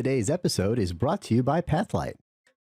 Today's episode is brought to you by Pathlight.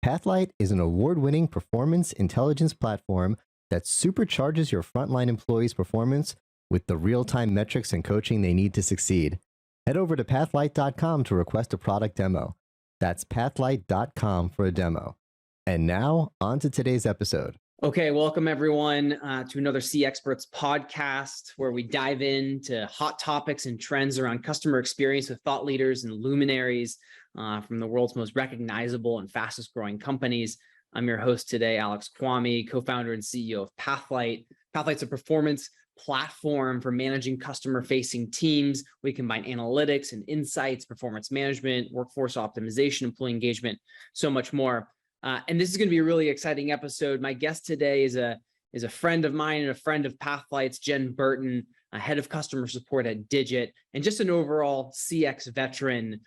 Pathlight is an award-winning performance intelligence platform that supercharges your frontline employees' performance with the real-time metrics and coaching they need to succeed. Head over to pathlight.com to request a product demo. That's pathlight.com for a demo. And now, on to today's episode. Okay, welcome everyone to another CXperts podcast where we dive into hot topics and trends around customer experience with thought leaders and luminaries from the world's most recognizable and fastest growing companies. I'm your host today, Alex Kvamme, co-founder and CEO of Pathlight. Pathlight's a performance platform for managing customer-facing teams. We combine analytics and insights, performance management, workforce optimization, employee engagement, so much more. And this is going to be a really exciting episode. My guest today is a friend of mine and a friend of Pathlight's, Jen Burton, head of customer support at Digit, and just an overall CX veteran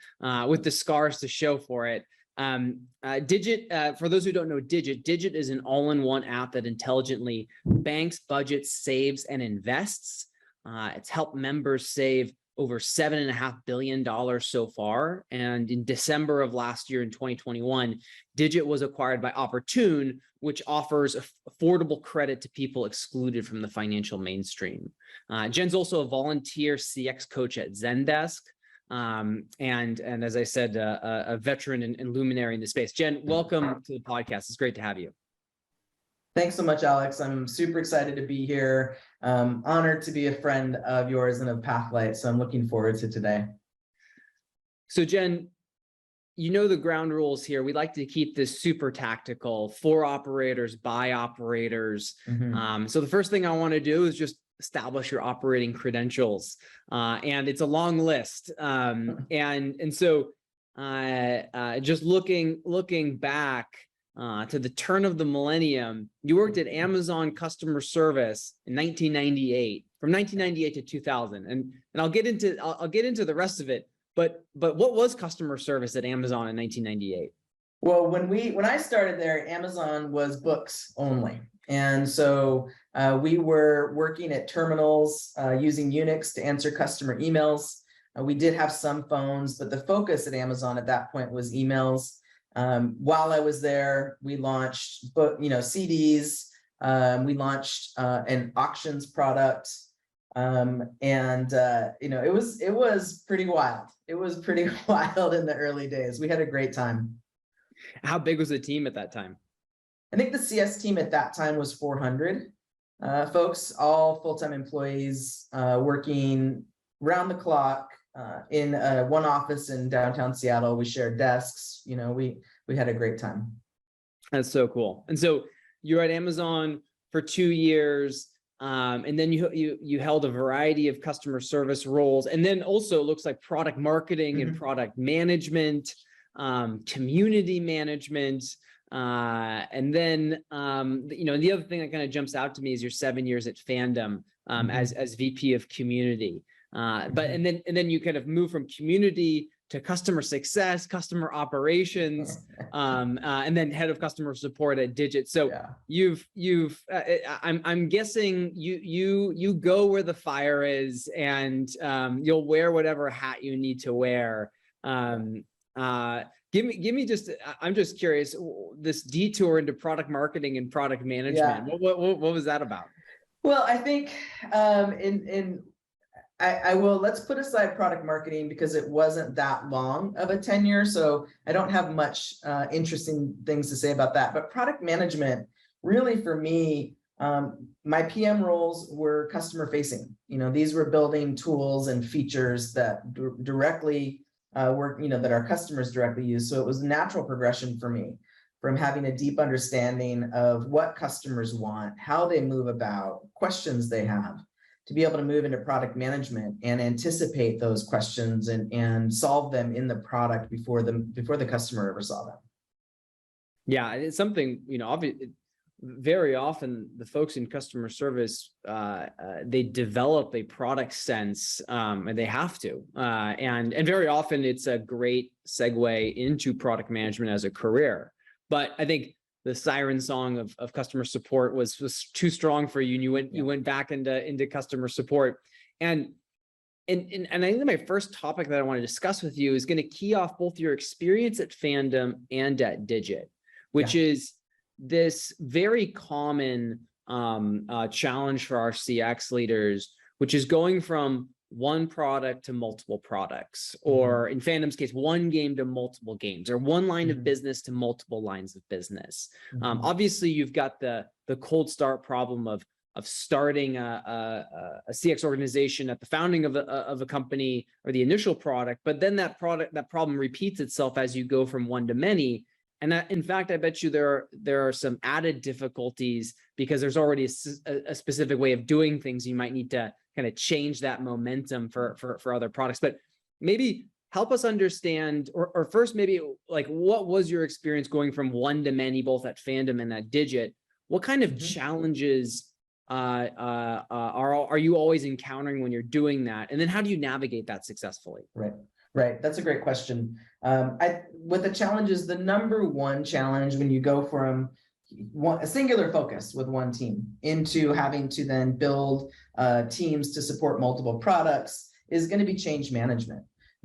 with the scars to show for it. Digit, for those who don't know Digit is an all-in-one app that intelligently banks, budgets, saves, and invests. It's helped members save over $7.5 billion so far. And in December of last year, in 2021, Digit was acquired by Opportune, which offers affordable credit to people excluded from the financial mainstream. Jen's also a volunteer CX coach at Zendesk. And as I said, a veteran and luminary in the space. Jen, welcome to the podcast. It's great to have you. Thanks so much, Alex. I'm super excited to be here. Honored to be a friend of yours and of Pathlight. So I'm looking forward to today. So Jen, you know the ground rules here. We like to keep this super tactical, for operators, by operators. So the first thing I want to do is just establish your operating credentials. And it's a long list. And so just looking back, to the turn of the millennium, you worked at Amazon customer service in 1998, from 1998 to 2000, and I'll get into the rest of it. But what was customer service at Amazon in 1998? Well, when I started there, Amazon was books only, and so we were working at terminals using Unix to answer customer emails. We did have some phones, but the focus at Amazon at that point was emails. While I was there, we launched CDs. We launched an auctions product, it was pretty wild. It was pretty wild in the early days. We had a great time. How big was the team at that time? I think the CS team at that time was 400 folks, all full-time employees working round the clock. In one office in downtown Seattle. We shared desks. We had a great time. That's so cool. And so you're at Amazon for 2 years, and then you held a variety of customer service roles, and then also it looks like product marketing and product management, community management, and then the other thing that kind of jumps out to me is your 7 years at Fandom as VP of community. And then you kind of move from community to customer success, customer operations, and then head of customer support at Digit. So I'm guessing you go where the fire is, and you'll wear whatever hat you need to wear. Give me just, I'm just curious, this detour into product marketing and product management. What was that about? Well, I think I will, let's put aside product marketing because it wasn't that long of a tenure. So I don't have much interesting things to say about that. But product management, really for me, my PM roles were customer facing. These were building tools and features that directly work, that our customers directly use. So it was a natural progression for me from having a deep understanding of what customers want, how they move about, questions they have, to be able to move into product management and anticipate those questions and solve them in the product before the customer ever saw them. Yeah, it's something, very often the folks in customer service, they develop a product sense, and they have to. And very often it's a great segue into product management as a career. But I think the siren song of customer support was too strong for you, and you went back into customer support. And And I think my first topic that I want to discuss with you is going to key off both your experience at Fandom and at Digit, which is this very common challenge for our CX leaders, which is going from one product to multiple products, or in Fandom's case, one game to multiple games, or one line of business to multiple lines of business. Obviously, you've got the cold start problem of starting a CX organization at the founding of a company or the initial product, but then that problem repeats itself as you go from one to many. And in fact, I bet you there are some added difficulties because there's already a specific way of doing things. You might need to kind of change that momentum for other products. But maybe help us understand, or first maybe like, what was your experience going from one to many, both at Fandom and at Digit? What kind of challenges are you always encountering when you're doing that? And then how do you navigate that successfully? Right. That's a great question. With the challenges, the number one challenge when you go from a singular focus with one team into having to then build teams to support multiple products is going to be change management.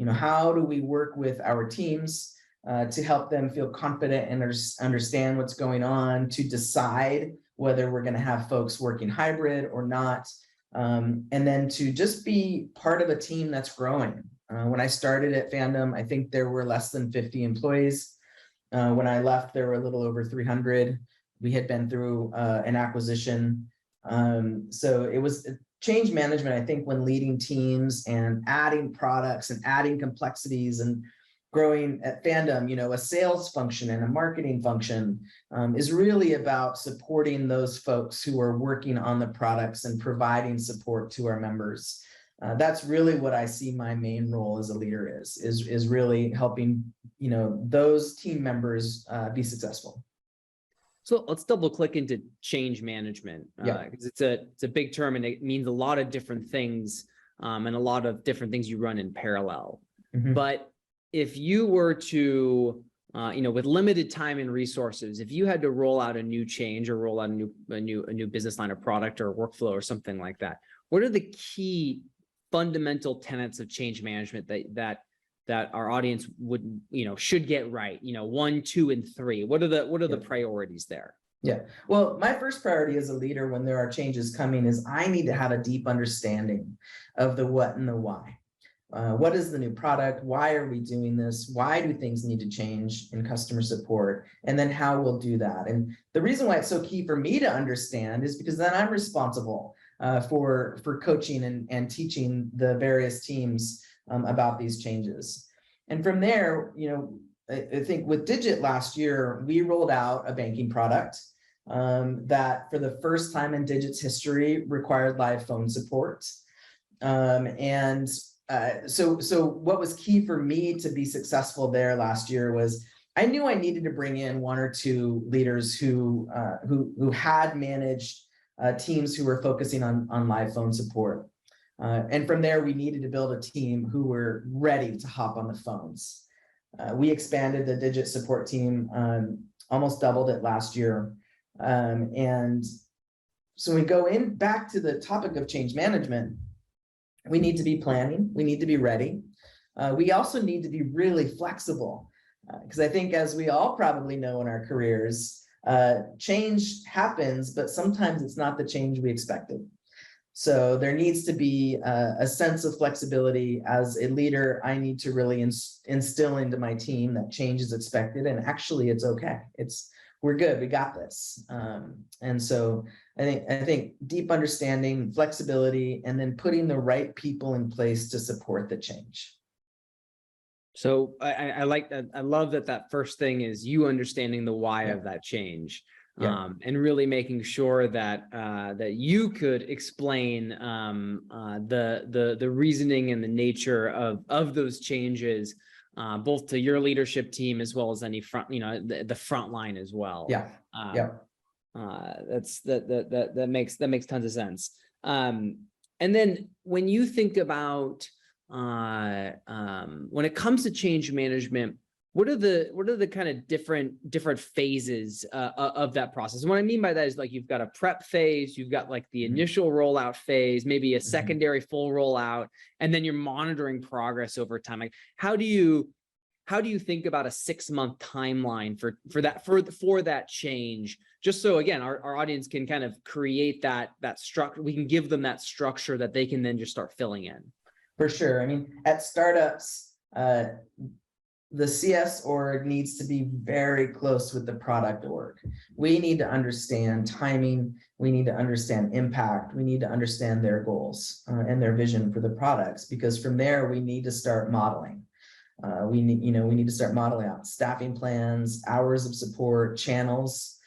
How do we work with our teams to help them feel confident and understand what's going on, to decide whether we're going to have folks working hybrid or not, and then to just be part of a team that's growing. When I started at Fandom, I think there were less than 50 employees. When I left, there were a little over 300. We had been through an acquisition. So it was change management, I think, when leading teams and adding products and adding complexities and growing at Fandom, a sales function and a marketing function is really about supporting those folks who are working on the products and providing support to our members. That's really what I see my main role as a leader is really helping, those team members be successful. So let's double click into change management, because it's a big term and it means a lot of different things, and a lot of different things you run in parallel. But if you were to, with limited time and resources, if you had to roll out a new change or roll out a new business line or product or workflow or something like that, what are the key fundamental tenets of change management that our audience would, should get right? 1, 2, and 3. What are the priorities there? Yeah. Well, my first priority as a leader when there are changes coming is I need to have a deep understanding of the what and the why. What is the new product? Why are we doing this? Why do things need to change in customer support? And then how we'll do that. And the reason why it's so key for me to understand is because then I'm responsible for coaching and teaching the various teams about these changes. And from there, I think with Digit last year, we rolled out a banking product that for the first time in Digit's history required live phone support. So what was key for me to be successful there last year was I knew I needed to bring in 1 or 2 leaders who had managed teams who were focusing on live phone support. And from there, we needed to build a team who were ready to hop on the phones. We expanded the Digit support team, almost doubled it last year. And so we go back to the topic of change management. We need to be planning. We need to be ready. We also need to be really flexible because I think, as we all probably know in our careers, change happens, but sometimes it's not the change we expected. So there needs to be a sense of flexibility. As a leader, I need to really instill into my team that change is expected, and actually it's okay. We're good. We got this. And so I think deep understanding, flexibility, and then putting the right people in place to support the change. So I like that. I love that first thing is you understanding the why of that change, and really making sure that that you could explain the reasoning and the nature of those changes, both to your leadership team as well as any front, the front line as well. That makes tons of sense. And then when you think about when it comes to change management, what are the kind of different phases of that process? And what I mean by that is like, you've got a prep phase, you've got like the initial rollout phase, maybe a secondary full rollout, and then you're monitoring progress over time. Like, how do you think about a 6-month timeline for that change? Just so, again, our audience can kind of create that structure. We can give them that structure that they can then just start filling in. For sure. I mean, at startups, the CS org needs to be very close with the product org. We need to understand timing. We need to understand impact. We need to understand their goals and their vision for the products, because from there, we need to start modeling. We need to start modeling out staffing plans, hours of support, channels.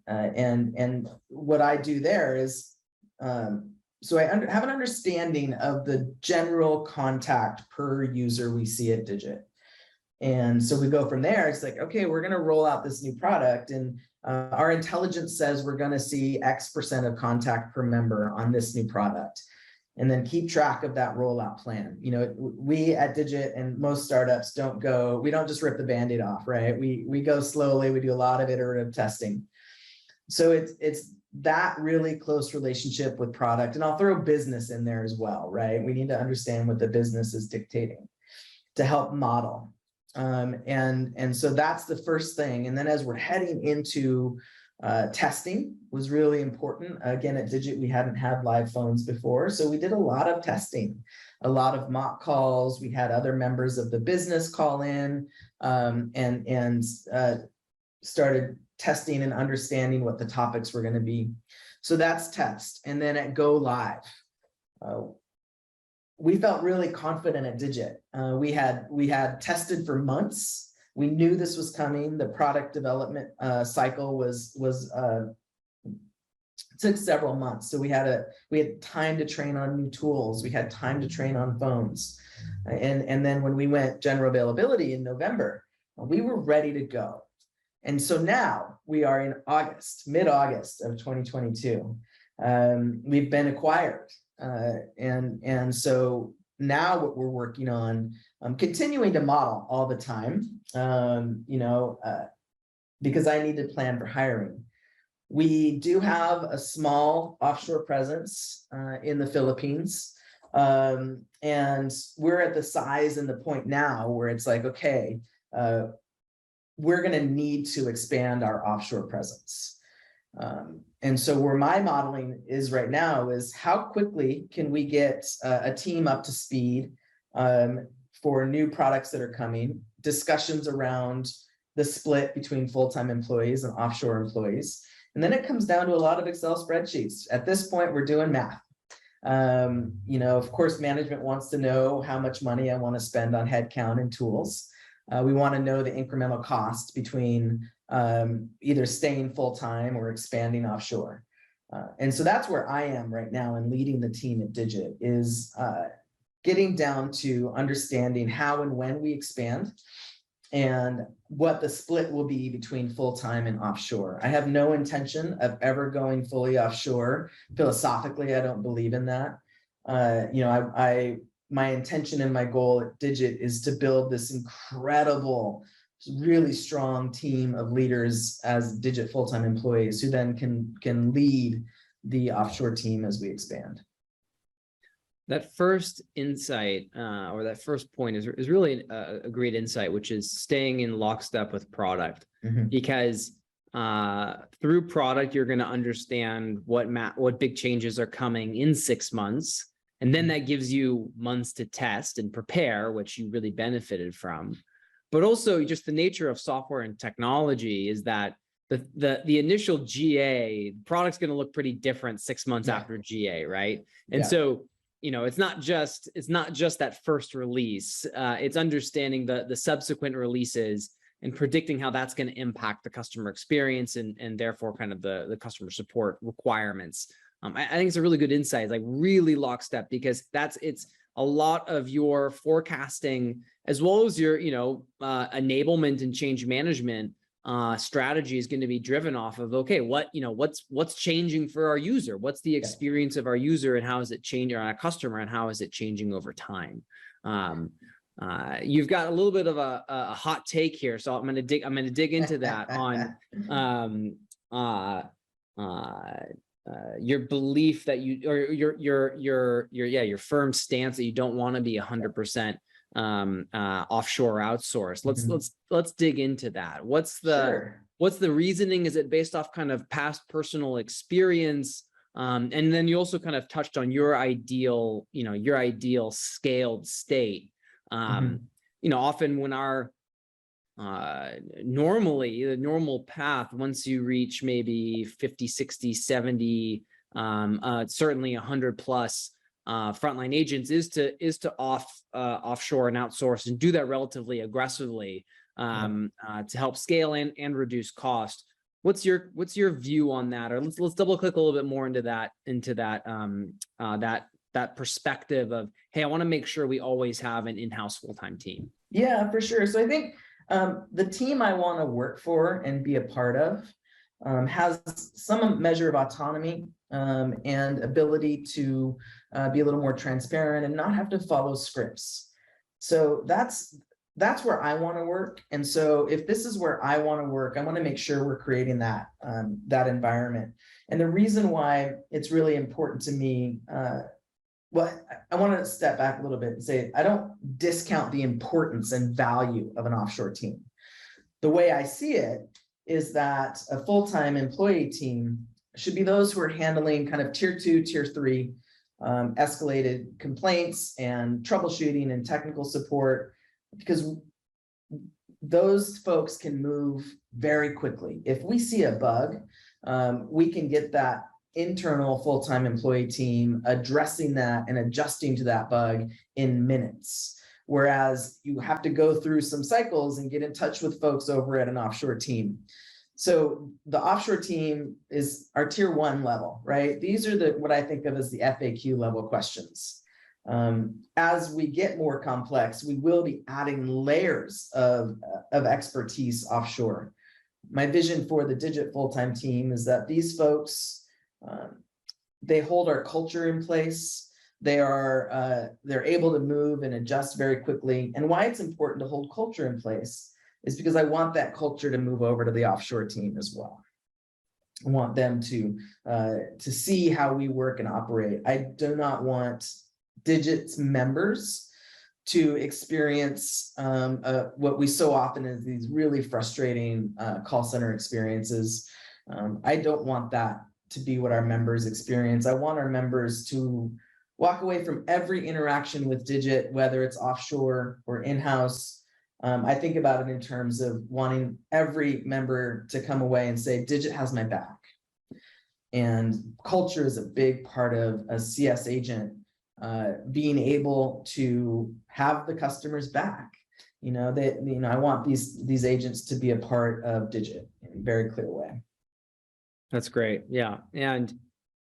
And what I do there is, so I have an understanding of the general contact per user we see at Digit. And so we go from there. It's like, okay, we're going to roll out this new product, and our intelligence says we're going to see X% of contact per member on this new product, and then keep track of that rollout plan. You know, we at Digit and most startups we don't just rip the Band-Aid off, right? We go slowly. We do a lot of iterative testing. So it's that really close relationship with product, and I'll throw business in there as well, right? We need to understand what the business is dictating to help model. And so that's the first thing. And then as we're heading into testing was really important. Again, at Digit, we hadn't had live phones before. So we did a lot of testing, a lot of mock calls. We had other members of the business call in and started testing and understanding what the topics were going to be. So that's test. And then at go live, we felt really confident at Digit. We had tested for months. We knew this was coming. The product development cycle took several months. So we had time to train on new tools. We had time to train on phones. And then when we went general availability in November, we were ready to go. And so now we are in mid-August of 2022. We've been acquired. And so now what we're working on, continuing to model all the time, because I need to plan for hiring. We do have a small offshore presence in the Philippines. And we're at the size and the point now where it's like, okay, we're going to need to expand our offshore presence. And so where my modeling is right now is how quickly can we get a team up to speed for new products that are coming, discussions around the split between full-time employees and offshore employees. And then it comes down to a lot of Excel spreadsheets. At this point, we're doing math. Of course, management wants to know how much money I want to spend on headcount and tools. We want to know the incremental cost between either staying full-time or expanding offshore. And so that's where I am right now in leading the team at Digit, is getting down to understanding how and when we expand and what the split will be between full-time and offshore. I have no intention of ever going fully offshore. Philosophically, I don't believe in that. My intention and my goal at Digit is to build this incredible, really strong team of leaders as Digit full-time employees who then can lead the offshore team as we expand. That first insight or that first point is really a great insight, which is staying in lockstep with product. Because through product, you're going to understand what big changes are coming in 6 months. And then that gives you months to test and prepare, which you really benefited from. But also just the nature of software and technology is that the initial GA product's going to look pretty different 6 months after GA, right? And so, it's not just that first release. It's understanding the subsequent releases and predicting how that's going to impact the customer experience and therefore kind of the customer support requirements. I think it's a really good insight, like really lockstep, because it's a lot of your forecasting as well as your, enablement and change management strategy is going to be driven off of, okay, what's changing for our user? What's the experience of our user and how is it changing, or our customer, and how is it changing over time? you've got a little bit of a hot take here, so I'm gonna dig into that on your belief that your firm stance that you don't want to be 100% offshore outsourced. Let's dig into that. What's the reasoning? Is it based off kind of past personal experience? And then you also kind of touched on your ideal scaled state. Often when normally the normal path, once you reach maybe 50, 60, 70, certainly 100 plus frontline agents is to offshore and outsource and do that relatively aggressively to help scale and reduce cost. What's your view on that? Or let's double click a little bit more into that perspective of, hey, I want to make sure we always have an in-house full-time team. Yeah, for sure. So I think the team I want to work for and be a part of has some measure of autonomy and ability to be a little more transparent and not have to follow scripts. So that's where I want to work. And so if this is where I want to work, I want to make sure we're creating that environment. And the reason why it's really important to me, I want to step back a little bit and say, I don't discount the importance and value of an offshore team. The way I see it is that a full-time employee team should be those who are handling kind of tier 2, tier 3 escalated complaints and troubleshooting and technical support, because those folks can move very quickly. If we see a bug, we can get that internal full-time employee team addressing that and adjusting to that bug in minutes. Whereas you have to go through some cycles and get in touch with folks over at an offshore team. So the offshore team is our tier 1 level, right? These are what I think of as the FAQ level questions. As we get more complex, we will be adding layers of expertise offshore. My vision for the Digit full-time team is that these folks, they hold our culture in place. They're able to move and adjust very quickly. And why it's important to hold culture in place is because I want that culture to move over to the offshore team as well. I want them to see how we work and operate. I do not want Digit's members to experience what we so often is these really frustrating call center experiences. I don't want that to be what our members experience. I want our members to walk away from every interaction with Digit, whether it's offshore or in-house. I think about it in terms of wanting every member to come away and say, Digit has my back. And culture is a big part of a CS agent being able to have the customer's back. I want these agents to be a part of Digit in a very clear way. That's great. Yeah. And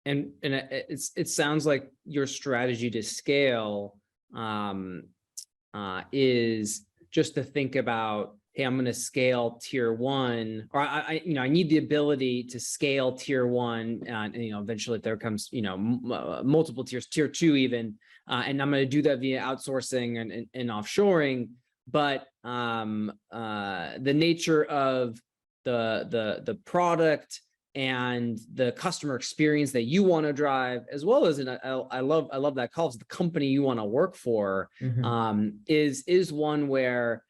it sounds like your strategy to scale is just to think about, hey, I'm going to scale tier 1, or I need the ability to scale tier 1, and eventually if there comes multiple tiers, tier 2 even, and I'm going to do that via outsourcing and offshoring. But the nature of the product and the customer experience that you want to drive, as well as, and I love that call, the company you want to work for, is one where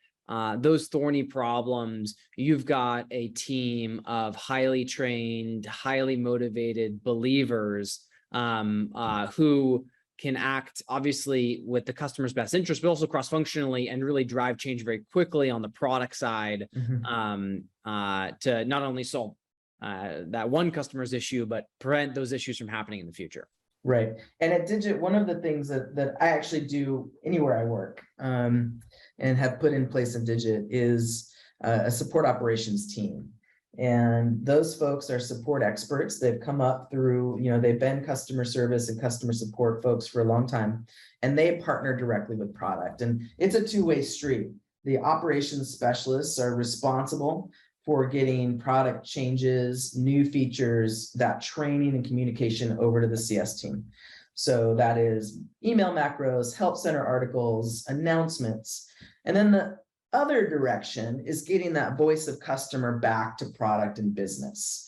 those thorny problems, you've got a team of highly trained, highly motivated believers who can act obviously with the customer's best interest, but also cross-functionally and really drive change very quickly on the product side to not only solve that one customer's issue, but prevent those issues from happening in the future. Right. And at Digit, one of the things that I actually do anywhere I work and have put in place in Digit is a support operations team. And those folks are support experts. They've come up through, they've been customer service and customer support folks for a long time, and they partner directly with product. And it's a two-way street. The operations specialists are responsible for getting product changes, new features, that training and communication over to the CS team. So that is email macros, help center articles, announcements. And then the other direction is getting that voice of customer back to product and business.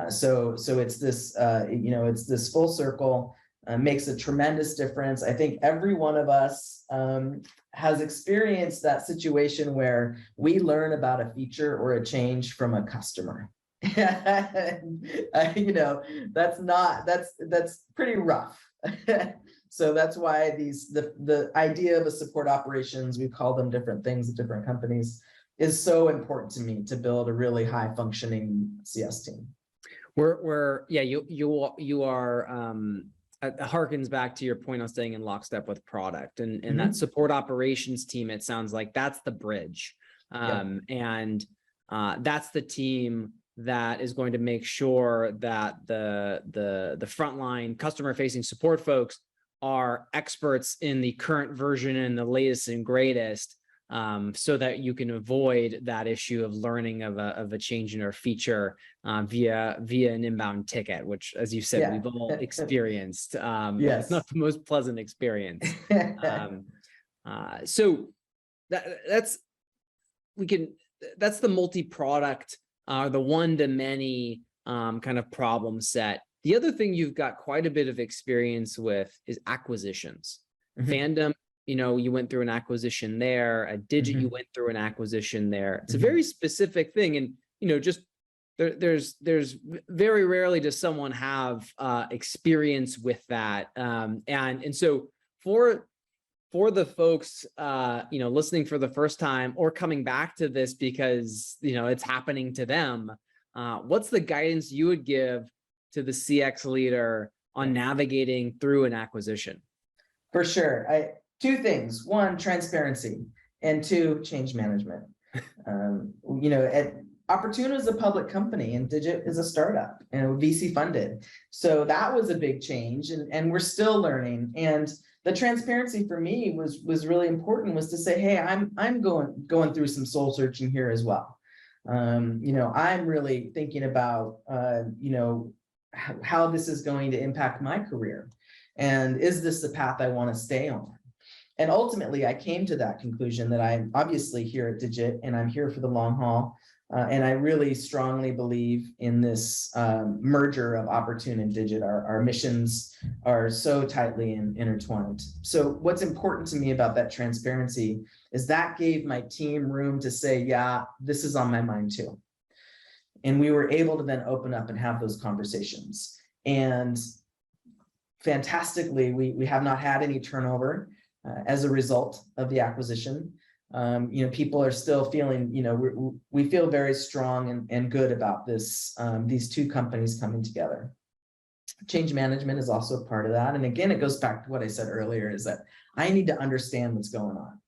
So it's this, it's this full circle, makes a tremendous difference. I think every one of us has experienced that situation where we learn about a feature or a change from a customer. That's pretty rough. So that's why the idea of a support operations, we call them different things at different companies, is so important to me to build a really high functioning CS team. You are it harkens back to your point on staying in lockstep with product and that support operations team. It sounds like that's the bridge, and that's the team that is going to make sure that the frontline customer facing support folks are experts in the current version and the latest and greatest, so that you can avoid that issue of learning of a change in our feature via an inbound ticket, which, as you said, we've all experienced. It's not the most pleasant experience. So that's the multi-product, the one-to-many kind of problem set. The other thing you've got quite a bit of experience with is acquisitions. Fandom, you went through an acquisition there. At Digit, you went through an acquisition there. It's a very specific thing, and just there's very rarely does someone have experience with that. And so for the folks listening for the first time or coming back to this because it's happening to them, what's the guidance you would give to the CX leader on navigating through an acquisition? For sure. Two things: one, transparency, and two, change management. Opportune is a public company and Digit is a startup and VC funded. So that was a big change, and we're still learning. And the transparency for me was really important, was to say, hey, I'm going through some soul searching here as well. I'm really thinking about how this is going to impact my career, and is this the path I want to stay on? And ultimately, I came to that conclusion that I'm obviously here at Digit and I'm here for the long haul. And I really strongly believe in this merger of Opportune and Digit. Our missions are so tightly intertwined. So what's important to me about that transparency is that gave my team room to say, yeah, this is on my mind too. And we were able to then open up and have those conversations. And fantastically, we have not had any turnover as a result of the acquisition. People are still feeling, we feel very strong and good about this, these two companies coming together. Change management is also a part of that. And again, it goes back to what I said earlier, is that I need to understand what's going on.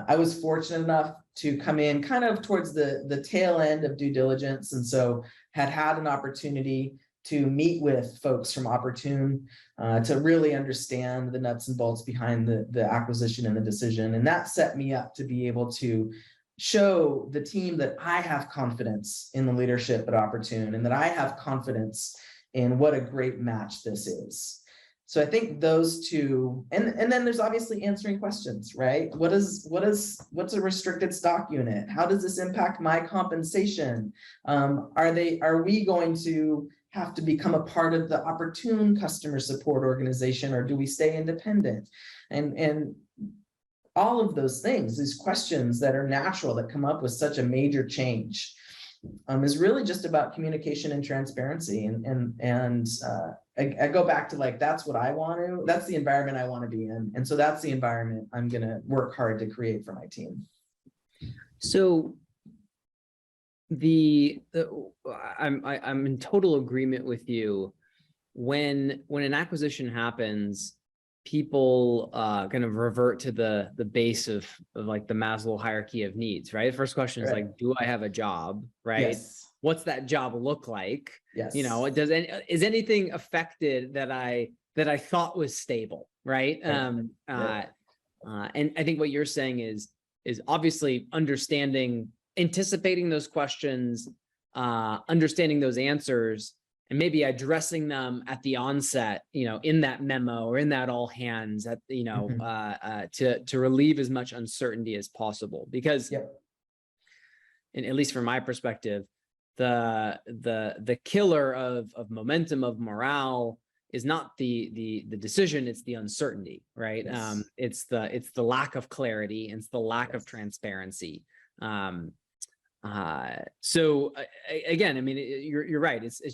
I was fortunate enough to come in kind of towards the tail end of due diligence. And so had an opportunity to meet with folks from Opportune to really understand the nuts and bolts behind the acquisition and the decision. And that set me up to be able to show the team that I have confidence in the leadership at Opportune, and that I have confidence in what a great match this is. So I think those two, and then there's obviously answering questions, right? What's a restricted stock unit? How does this impact my compensation? Are we going to have to become a part of the Opportune customer support organization, or do we stay independent? And all of those things, these questions that are natural, that come up with such a major change, is really just about communication and transparency. And I go back to, like, that's what I want to, that's the environment I want to be in. And so that's the environment I'm going to work hard to create for my team. So I'm in total agreement with you. When an acquisition happens, people kind of revert to the base of like the Maslow hierarchy of needs, right? The first question is like, do I have a job, right? Yes. What's that job look like? Yes. Is anything affected that I thought was stable, right? And I think what you're saying is obviously anticipating those questions, understanding those answers, maybe addressing them at the onset, in that memo or in that all hands to relieve as much uncertainty as possible. Because, and at least from my perspective, the killer of momentum, of morale, is not the decision, it's the uncertainty, right? Yes. It's the lack of clarity, and it's the lack of transparency. So again, I mean, you're right. It's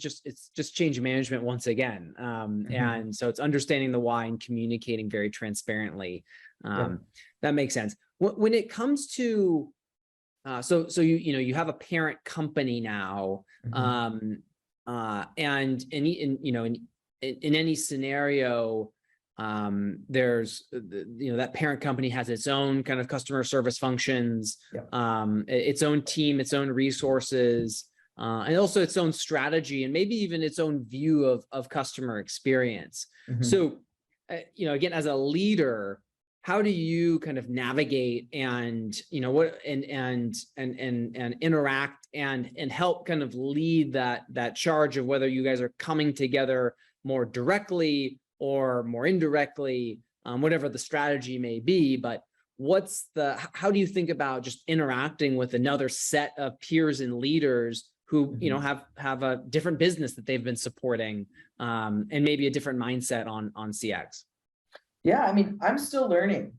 just change management once again. And so it's understanding the why and communicating very transparently. That makes sense. When it comes to, so you have a parent company now, and in any scenario, there's that parent company has its own kind of customer service functions, its own team, its own resources, and also its own strategy, and maybe even its own view of customer experience. So, again, as a leader, how do you kind of navigate and interact and help kind of lead that charge of whether you guys are coming together more directly or more indirectly, whatever the strategy may be? But how do you think about just interacting with another set of peers and leaders who have a different business that they've been supporting, and maybe a different mindset on CX? Yeah, I mean, I'm still learning.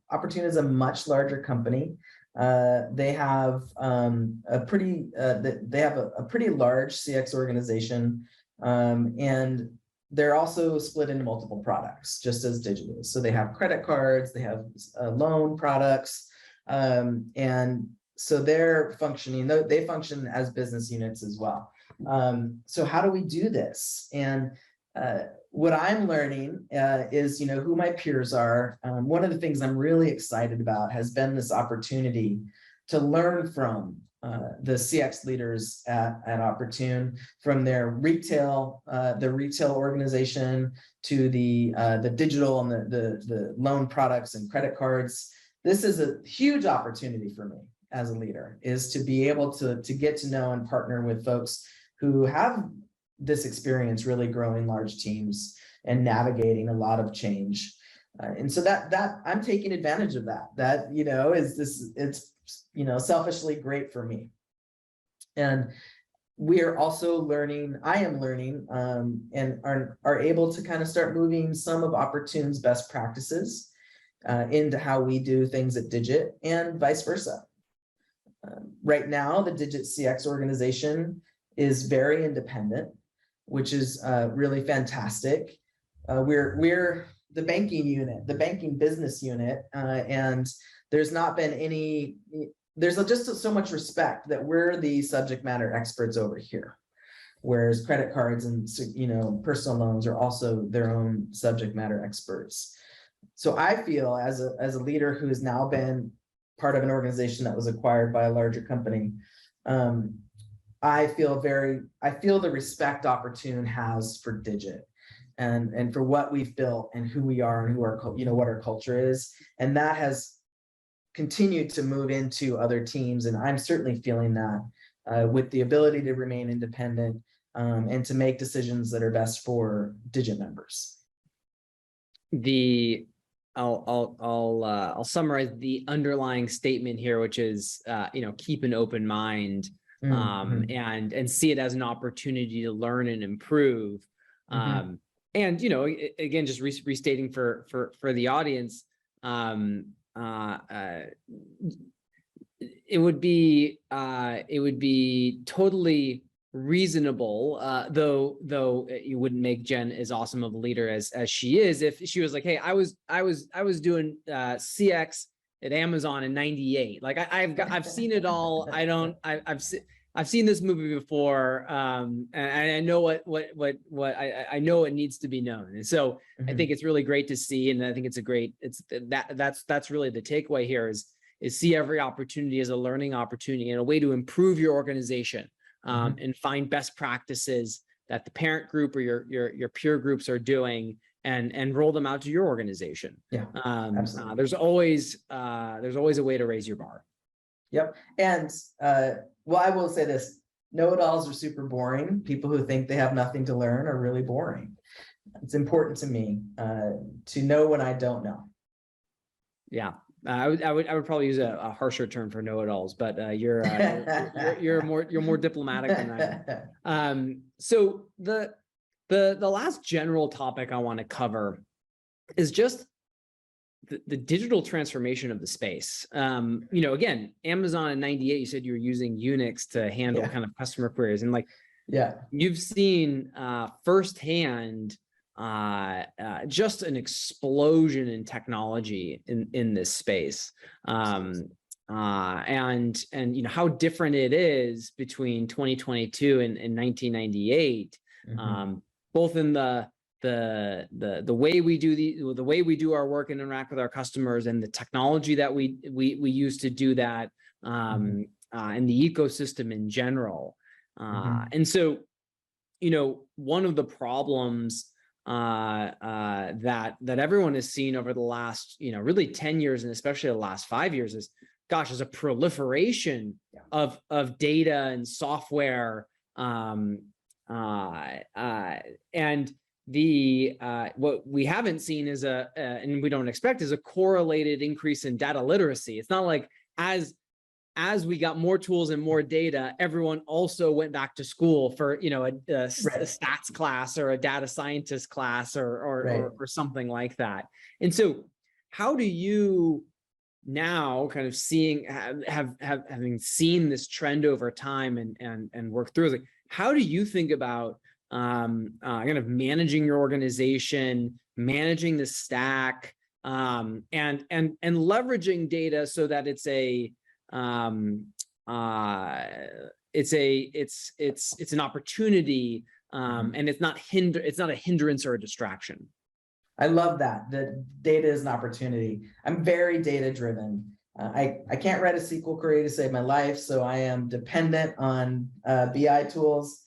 Opportune is a much larger company. They have a pretty large CX organization, and they're also split into multiple products, just as Digit is. So they have credit cards, they have loan products, and so they're functioning. They function as business units as well. So how do we do this? And what I'm learning is, who my peers are. One of the things I'm really excited about has been this opportunity to learn from the CX leaders at Opportune, from their retail, organization, to the digital and the loan products and credit cards. This is a huge opportunity for me as a leader, is to be able to get to know and partner with folks who have this experience really growing large teams and navigating a lot of change. And so that I'm taking advantage of that, it's selfishly great for me. And we are also learning, I am learning, and are able to kind of start moving some of Opportune's best practices into how we do things at Digit, and vice versa. Right now, the Digit CX organization is very independent, which is really fantastic. We're the banking unit, the banking business unit, and there's not been there's just so much respect that we're the subject matter experts over here, whereas credit cards and personal loans are also their own subject matter experts. So I feel, as a leader who has now been part of an organization that was acquired by a larger company, I feel the respect Opportune has for Digit and for what we've built and who we are and what our culture is. And that has continued to move into other teams. And I'm certainly feeling that with the ability to remain independent and to make decisions that are best for Digit members. I'll summarize the underlying statement here, which is, keep an open mind, and see it as an opportunity to learn and improve. And, again, just restating for the audience, it would be totally reasonable, though you wouldn't make Jen as awesome of a leader as she is, if she was like, hey, I was doing CX at Amazon in '98. Like I've seen it all. I've seen this movie before, and I know what I know it needs to be known. And so I think it's really great to see, and I think that's really the takeaway here is see every opportunity as a learning opportunity and a way to improve your organization, and find best practices that the parent group or your peer groups are doing, and roll them out to your organization. Yeah, absolutely. There's always a way to raise your bar. Yep. And well, I will say this, know-it-alls are super boring. People who think they have nothing to learn are really boring. It's important to me to know when I don't know. Yeah. I would probably use a harsher term for know-it-alls, but you're more diplomatic than I am. So the last general topic I want to cover is just the digital transformation of the space. Again, Amazon in '98, you said you were using Unix to handle kind of customer queries, and you've seen firsthand just an explosion in technology in this space, and how different it is between 2022 and 1998, both in the way we do our work and interact with our customers, and the technology that we use to do that, and the ecosystem in general. And so, one of the problems that everyone has seen over the last, really 10 years, and especially the last 5 years, is a proliferation of data and software, and what we haven't seen is and we don't expect, is a correlated increase in data literacy. It's not like as we got more tools and more data, everyone also went back to school for, a stats class or a data scientist class or something like that. And so how do you now, kind of having seen this trend over time and work through it, how do you think about kind of managing your organization, managing the stack, and leveraging data so that it's an opportunity, and it's not a hindrance or a distraction? I love that. The data is an opportunity. I'm very data driven. I can't write a SQL query to save my life, so I am dependent on BI tools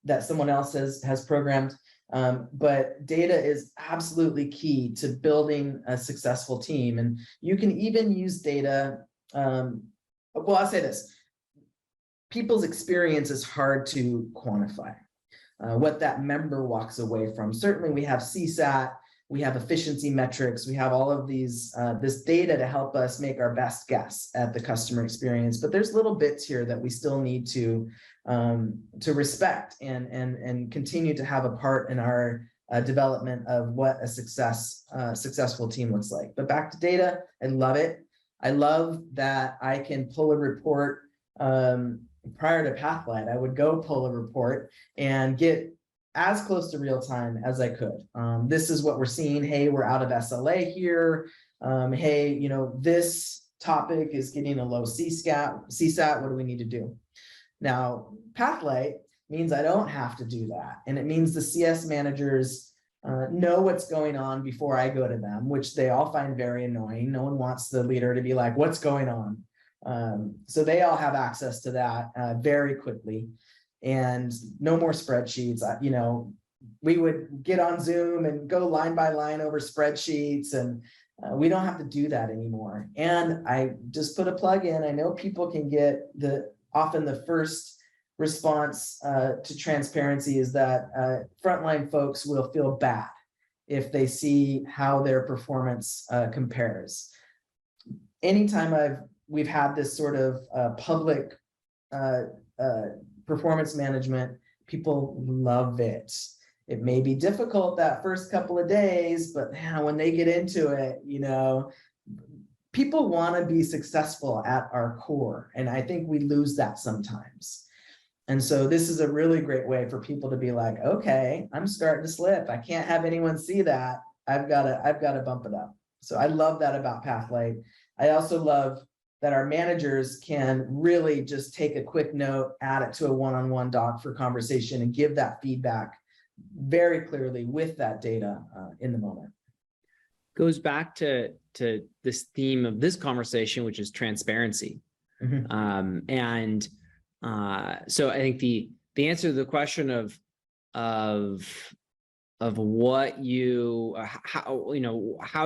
that someone else has programmed. But data is absolutely key to building a successful team. And you can even use data. I'll say this. People's experience is hard to quantify. What that member walks away from. Certainly we have CSAT, we have efficiency metrics, we have all of these, this data to help us make our best guess at the customer experience, but there's little bits here that we still need to respect and continue to have a part in our development of what a successful team looks like. But back to data, I love it. I love that I can pull a report. Prior to Pathlight, I would go pull a report and get as close to real time as I could. This is what we're seeing. Hey, we're out of SLA here. Hey, this topic is getting a low CSAT. What do we need to do? Now, Pathlight means I don't have to do that. And it means the CS managers know what's going on before I go to them, which they all find very annoying. No one wants the leader to be like, what's going on? So they all have access to that very quickly, and no more spreadsheets. We would get on Zoom and go line by line over spreadsheets, and we don't have to do that anymore. And I just put a plug in. I know people can get often the first response to transparency is that frontline folks will feel bad if they see how their performance compares. Anytime we've had this sort of public performance management, people love it. It may be difficult that first couple of days, but when they get into it, people want to be successful at our core. And I think we lose that sometimes. And so this is a really great way for people to be like, okay, I'm starting to slip. I can't have anyone see that. I've got to bump it up. So I love that about Pathlight. I also love that our managers can really just take a quick note, add it to a one-on-one doc for conversation, and give that feedback very clearly with that data in the moment. Goes back to this theme of this conversation, which is transparency. Mm-hmm. So I think the answer to the question of what how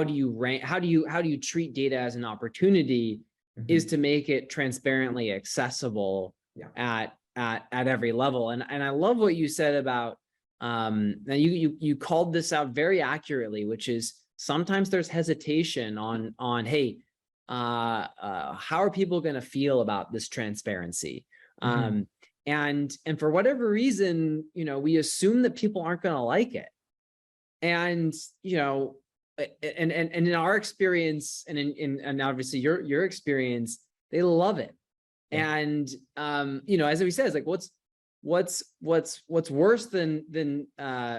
do you rank, how do you treat data as an opportunity, mm-hmm. is to make it transparently accessible at at every level. And I love what you said about, now you called this out very accurately, which is sometimes there's hesitation on, hey, how are people going to feel about this transparency? And for whatever reason, we assume that people aren't going to like it. And, and in our experience, and obviously your experience, they love it. Yeah. And as we said, it's like what's worse than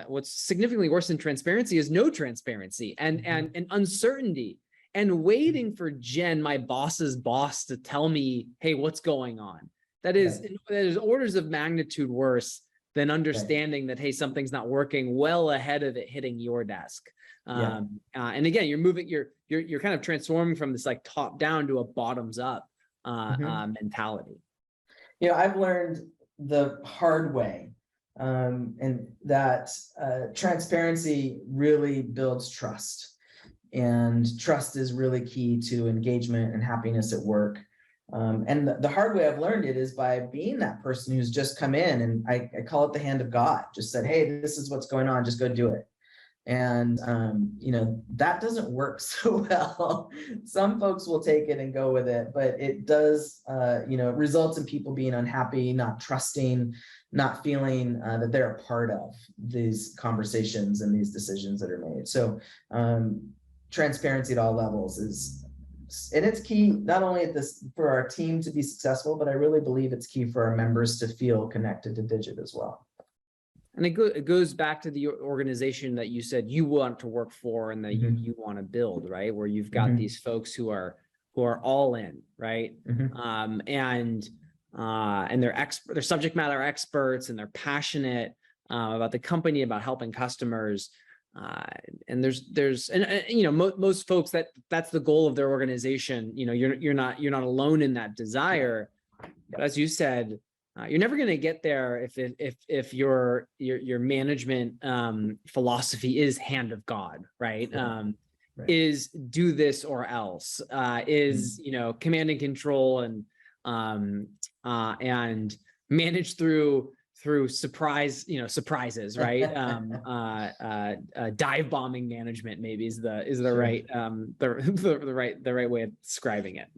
what's significantly worse than transparency is no transparency and uncertainty and waiting for Jen, my boss's boss, to tell me, hey, what's going on. That is orders of magnitude worse than understanding that, hey, something's not working well ahead of it hitting your desk. And again, you're kind of transforming from this like top down to a bottoms up mentality. I've learned the hard way, and that transparency really builds trust, and trust is really key to engagement and happiness at work. And the hard way I've learned it is by being that person who's just come in, and I call it the hand of God, just said, hey, this is what's going on, just go do it. And, that doesn't work so well. Some folks will take it and go with it, but it does, results in people being unhappy, not trusting, not feeling that they're a part of these conversations and these decisions that are made. So transparency at all levels and it's key, not only for our team to be successful, but I really believe it's key for our members to feel connected to Digit as well. And it goes back to the organization that you said you want to work for and that you want to build, right? Where you've got these folks who are all in, right? And they're subject matter experts, and they're passionate about the company, about helping customers. And most folks that's the goal of their organization. You're not alone in that desire, but as you said, you're never going to get there if your management philosophy is hand of God, right? Is do this or else, is command and control and manage through surprises, right? Dive bombing management maybe is the right the right way of describing it.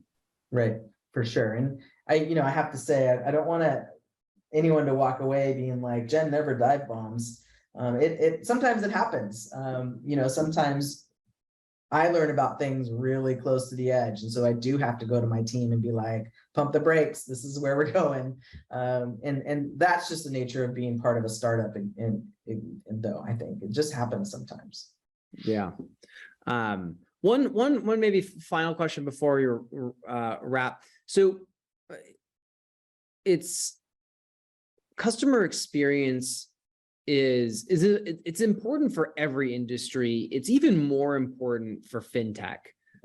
Right, for sure. And I have to say, I don't want anyone to walk away being like, Jen never dive bombs. Sometimes it happens. Sometimes I learn about things really close to the edge. And so I do have to go to my team and be like, pump the brakes. This is where we're going. And that's just the nature of being part of a startup. And though I think it just happens sometimes. Yeah. One maybe final question before you wrap. So it's customer experience it's important for every industry. It's even more important for fintech,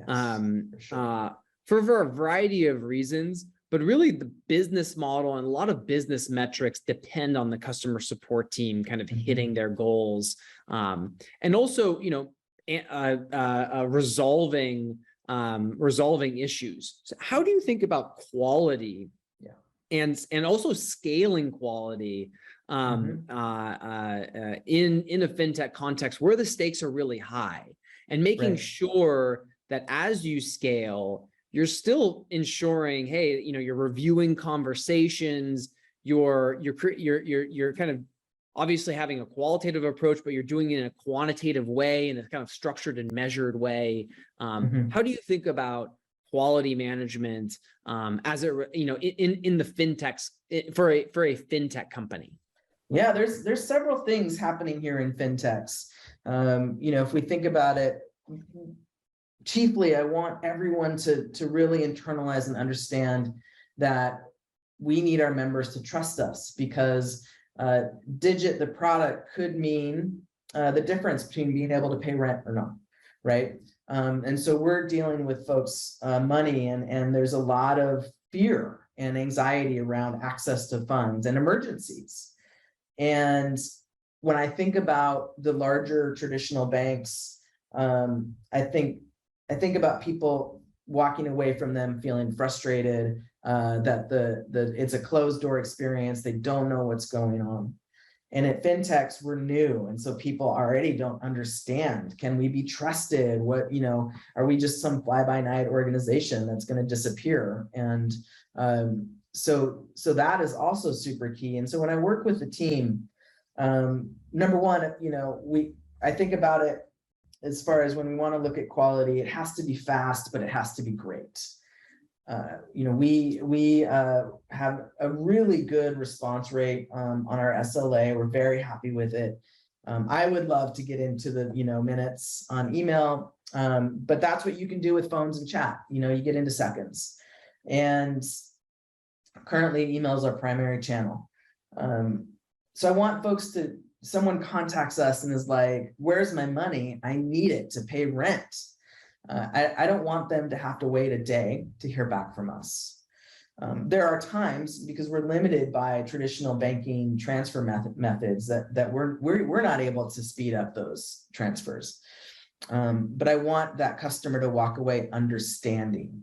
for sure. For a variety of reasons. But really, the business model and a lot of business metrics depend on the customer support team kind of hitting their goals, and also resolving issues. So how do you think about quality? And also scaling quality in a fintech context where the stakes are really high, and making sure that as you scale, you're still ensuring, hey, you're reviewing conversations, you're kind of obviously having a qualitative approach, but you're doing it in a quantitative way, in a kind of structured and measured way. How do you think about quality management as in the fintechs for a fintech company? Yeah, there's several things happening here in fintechs. If we think about it, chiefly, I want everyone to really internalize and understand that we need our members to trust us, because Digit, the product, could mean the difference between being able to pay rent or not, right? And so we're dealing with folks' money, and there's a lot of fear and anxiety around access to funds and emergencies. And when I think about the larger traditional banks, I think about people walking away from them feeling frustrated, that it's a closed door experience. They don't know what's going on. And at Fintechs, we're new. And so people already don't understand. Can we be trusted? What, are we just some fly by night organization that's going to disappear? And so that is also super key. And so when I work with the team, number one, I think about it as far as when we want to look at quality, it has to be fast, but it has to be great. We have a really good response rate on our SLA. We're very happy with it. I would love to get into the minutes on email, but that's what you can do with phones and chat. You get into seconds, and currently email is our primary channel. So I want folks to, someone contacts us and is like, "Where's my money? I need it to pay rent." I don't want them to have to wait a day to hear back from us. There are times, because we're limited by traditional banking transfer methods, that we're not able to speed up those transfers. But I want that customer to walk away understanding.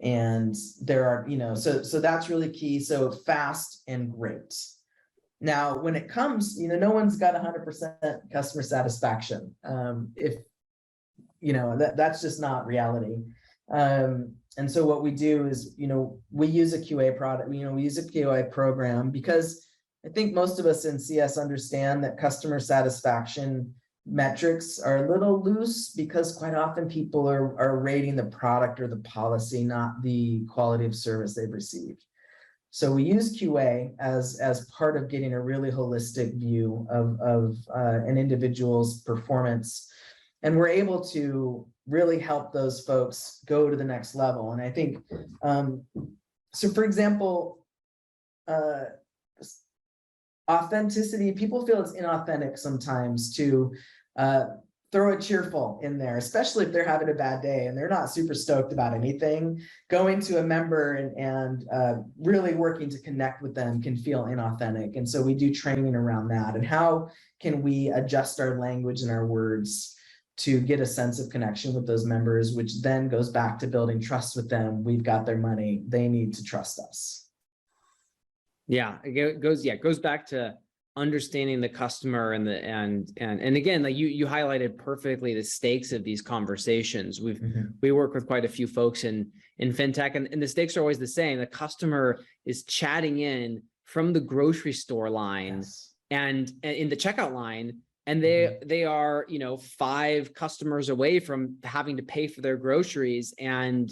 And there are, so that's really key. So fast and great. Now, when it comes, no one's got 100% customer satisfaction. That's just not reality. And so what we do is, we use a QA product, we use a QA program, because I think most of us in CS understand that customer satisfaction metrics are a little loose, because quite often people are rating the product or the policy, not the quality of service they've received. So we use QA as part of getting a really holistic view of an individual's performance. And we're able to really help those folks go to the next level. And I think, so for example, authenticity, people feel it's inauthentic sometimes to throw a cheerful in there, especially if they're having a bad day and they're not super stoked about anything. Going to a member and really working to connect with them can feel inauthentic. And so we do training around that. And how can we adjust our language and our words to get a sense of connection with those members, which then goes back to building trust with them. We've got their money. They need to trust us. Yeah, it goes back to understanding the customer and again, like you highlighted perfectly the stakes of these conversations. We work with quite a few folks in Fintech, and the stakes are always the same. The customer is chatting in from the grocery store line, yes, and in the checkout line. And they are, 5 customers away from having to pay for their groceries. And,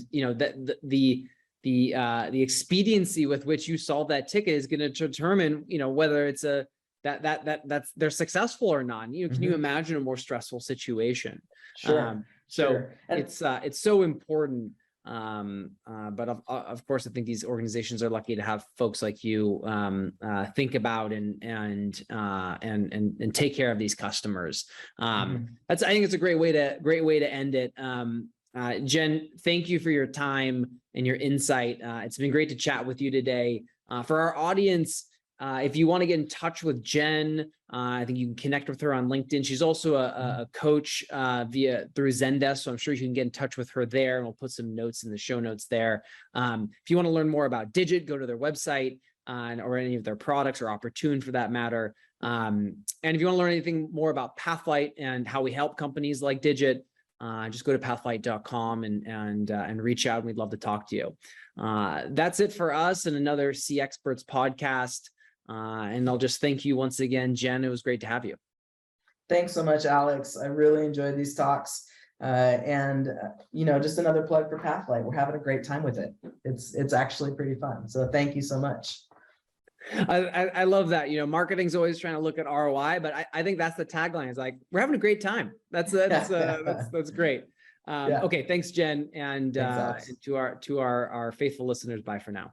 the expediency with which you solve that ticket is going to determine, whether it's that's they're successful or not. Can you imagine a more stressful situation? Sure. Sure. It's so important. But of course, I think these organizations are lucky to have folks like you think about and take care of these customers. I think it's a great way to end it. Jen, thank you for your time and your insight. It's been great to chat with you today. For our audience, if you want to get in touch with Jen, I think you can connect with her on LinkedIn. She's also a coach through Zendesk, so I'm sure you can get in touch with her there, and we'll put some notes in the show notes there. If you want to learn more about Digit, go to their website or any of their products, or Opportune for that matter. And if you want to learn anything more about Pathlight and how we help companies like Digit, just go to pathlight.com and reach out. We'd love to talk to you. That's it for us and another CXperts podcast. And I'll just thank you once again, Jen. It was great to have you. Thanks so much, Alex. I really enjoyed these talks. Just another plug for Pathlight. We're having a great time with it. It's actually pretty fun. So thank you so much. I love that. Marketing's always trying to look at ROI, but I think that's the tagline. It's like, we're having a great time. That's great. Yeah. Okay. Thanks, Jen. And, thanks, to our faithful listeners, bye for now.